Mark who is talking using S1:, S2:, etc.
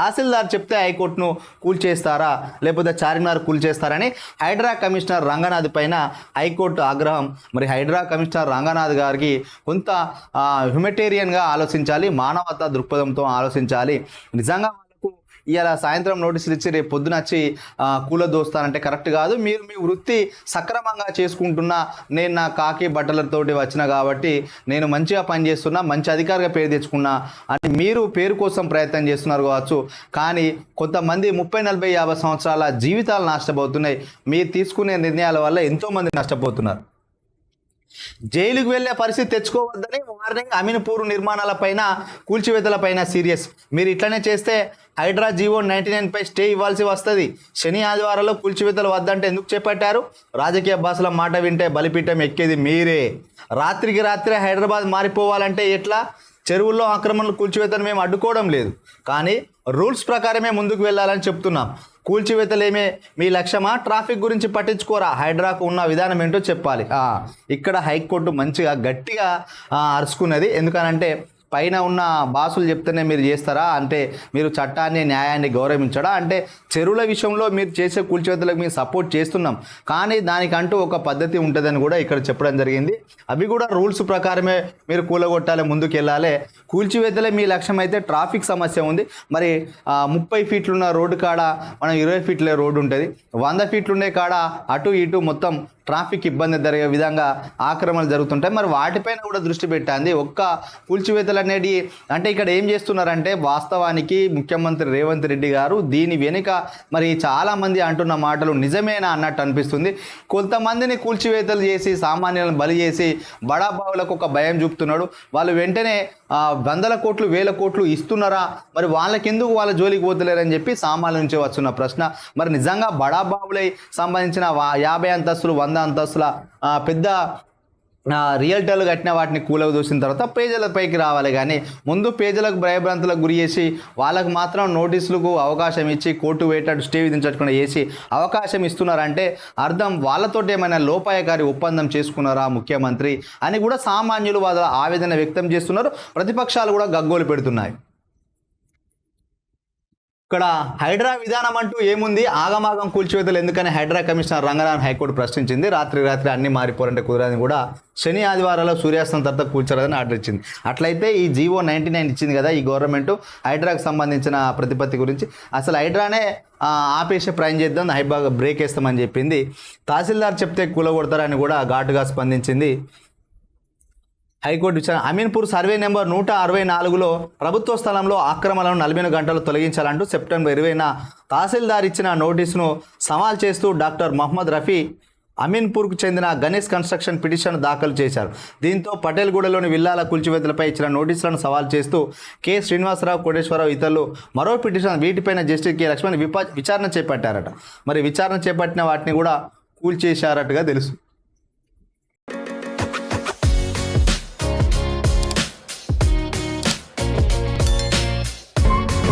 S1: తహసీల్దార్ చెప్తే హైకోర్టును కూల్చేస్తారా లేకపోతే చార్మినార్ కూల్చేస్తారని హైడ్రా కమిషనర్ రంగనాథ్ పైన హైకోర్టు ఆగ్రహం. మరి హైడ్రా కమిషనర్ రంగనాథ్ గారికి కొంత హ్యూమటేరియన్గా ఆలోచించాలి, మానవతా దృక్పథంతో ఆలోచించాలి. నిజంగా ఇలా సాయంత్రం నోటీసులు ఇచ్చి రేపు పొద్దున వచ్చి కూలదోస్తానంటే కరెక్ట్ కాదు. మీరు మీ వృత్తి సక్రమంగా చేసుకుంటున్నా, నేను నా కాకి బట్టలతోటి వచ్చిన కాబట్టి నేను మంచిగా పనిచేస్తున్నా, మంచి అధికారిగా పేరు తెచ్చుకున్నా అని మీరు పేరు కోసం ప్రయత్నం చేస్తున్నారు కావచ్చు. కానీ కొంతమంది 30, 40, 50 సంవత్సరాల జీవితాలు నష్టపోతున్నాయి. మీరు తీసుకునే నిర్ణయాల వల్ల ఎంతోమంది నష్టపోతున్నారు. జైలుకు వెళ్ళే పరిస్థితి తెచ్చుకోవద్దని వార్నింగ్. అమీన్పూర్ నిర్మాణాలపైన కూల్చివేతలపైన సీరియస్. మీరు ఇట్లనే చేస్తే హైడ్రా జీవో 99 పై స్టే ఇవ్వాల్సి వస్తుంది. శని ఆదివారాల్లో కూల్చివేతలు వద్దంటే ఎందుకు చేపట్టారు? రాజకీయ భాషల మాట వింటే బలిపీఠం ఎక్కేది మీరే. రాత్రికి రాత్రే హైదరాబాద్ మారిపోవాలంటే ఎట్లా? చెరువుల్లో ఆక్రమణలు కూల్చివేతను మేము అడ్డుకోవడం లేదు, కానీ రూల్స్ ప్రకారమే ముందుకు వెళ్ళాలని చెప్తున్నాం. కూల్చివేతలేమే మీ లక్ష్యమా? ట్రాఫిక్ గురించి పట్టించుకోరా? హైడ్రాకు ఉన్న విధానం ఏంటో చెప్పాలి. ఇక్కడ హైకోర్టు మంచిగా గట్టిగా అరుచుకున్నది. ఎందుకనంటే పైన ఉన్న బాసులు చెప్తేనే మీరు చేస్తారా అంటే మీరు చట్టాన్ని న్యాయాన్ని గౌరవించడా అంటే చెరువుల విషయంలో మీరు చేసే కూల్చివేతలకు మేము సపోర్ట్ చేస్తున్నాం, కానీ దానికంటూ ఒక పద్ధతి ఉంటుందని కూడా ఇక్కడ చెప్పడం జరిగింది. అవి కూడా రూల్స్ ప్రకారమే మీరు కూలగొట్టాలి, ముందుకు వెళ్ళాలి. కూల్చివేతలే మీ లక్ష్యం అయితే ట్రాఫిక్ సమస్య ఉంది. మరి 30 ఫీట్లున్న రోడ్డు కాడ మనం 20 ఫీట్ల రోడ్డు ఉంటుంది, 100 ఫీట్లుండే కాడ అటు ఇటు మొత్తం ట్రాఫిక్ ఇబ్బంది జరిగే విధంగా ఆక్రమణలు జరుగుతుంటాయి. మరి వాటిపైన కూడా దృష్టి పెట్టింది. ఒక్క కూల్చివేతలు అనేది అంటే ఇక్కడ ఏం చేస్తున్నారంటే వాస్తవానికి ముఖ్యమంత్రి రేవంత్ రెడ్డి గారు దీని వెనుక మరి చాలామంది అంటున్న మాటలు నిజమేనా అన్నట్టు అనిపిస్తుంది. కొంతమందిని కూల్చివేతలు చేసి సామాన్యులను బలి చేసి బడాబావులకు ఒక భయం చూపుతున్నాడు. వాళ్ళు వెంటనే 100 కోట్లు 1000 కోట్లు ఇస్తున్నారా? మరి వాళ్ళకెందుకు వాళ్ళ జోలికి పోతలేరని చెప్పి సామాన్యుల నుంచి వస్తున్న ప్రశ్న. మరి నిజంగా బడాబావులై సంబంధించిన 50 అంతస్తులు 100 అంతస్తుల పెద్ద రియల్టర్లు కట్టిన వాటిని కూలకు దూసిన తర్వాత పేజీలపైకి రావాలి, కానీ ముందు పేజీలకు భయభ్రాంతులకు గురి చేసి వాళ్ళకు మాత్రం నోటీసులకు అవకాశం ఇచ్చి కోర్టు వేటాడు స్టే విధించకుండా చేసి అవకాశం ఇస్తున్నారంటే అర్థం వాళ్ళతోటి ఏమైనా లోపాయకారి ఒప్పందం చేసుకున్నారా ముఖ్యమంత్రి అని కూడా సామాన్యులు వాళ్ళ ఆవేదన వ్యక్తం చేస్తున్నారు. ప్రతిపక్షాలు కూడా గగ్గోలు పెడుతున్నాయి. ఇక్కడ హైడ్రా విధానం అంటూ ఏముంది? ఆగమాగం కూల్చివేతలు ఎందుకని హైడ్రా కమిషనర్ రంగనాథ్ హైకోర్టు ప్రశ్నించింది. రాత్రి అన్ని మారిపోరంటే కుదరని కూడా శని ఆదివారాల్లో సూర్యాస్తం తర్వాత కూల్చరాదని ఆర్డర్ ఇచ్చింది. అట్లయితే ఈ జీవో 99 ఇచ్చింది కదా ఈ గవర్నమెంట్ హైడ్రాకు సంబంధించిన ప్రతిపత్తి గురించి, అసలు హైడ్రానే ఆపేసే ప్రయత్నం చేద్దాం, హైబాగ్ బ్రేక్ వేస్తామని చెప్పింది. తహసీల్దార్ చెప్తే కూలగొడతారని కూడా ఘాటుగా స్పందించింది హైకోర్టు విచారణ. అమీన్పూర్ సర్వే నెంబర్ 164లో ప్రభుత్వ స్థలంలో ఆక్రమణలను 40 గంటలు తొలగించాలంటూ సెప్టెంబర్ 20న తహసీల్దార్ ఇచ్చిన నోటీసును సవాల్ చేస్తూ డాక్టర్ మహమ్మద్ రఫీ అమీన్పూర్కు చెందిన గణేష్ కన్స్ట్రక్షన్ పిటిషన్ దాఖలు చేశారు. దీంతో పటేల్గూడలోని విల్లాల కూల్చివేతలపై ఇచ్చిన నోటీసులను సవాల్ చేస్తూ కె శ్రీనివాసరావు, కోటేశ్వరరావు ఇతరులు మరో పిటిషన్ వీటిపైన జస్టిస్ కె లక్ష్మణ్ విచారణ చేపట్టారట. మరి విచారణ చేపట్టిన వాటిని కూడా కూల్చేశారట్టుగా తెలుసు.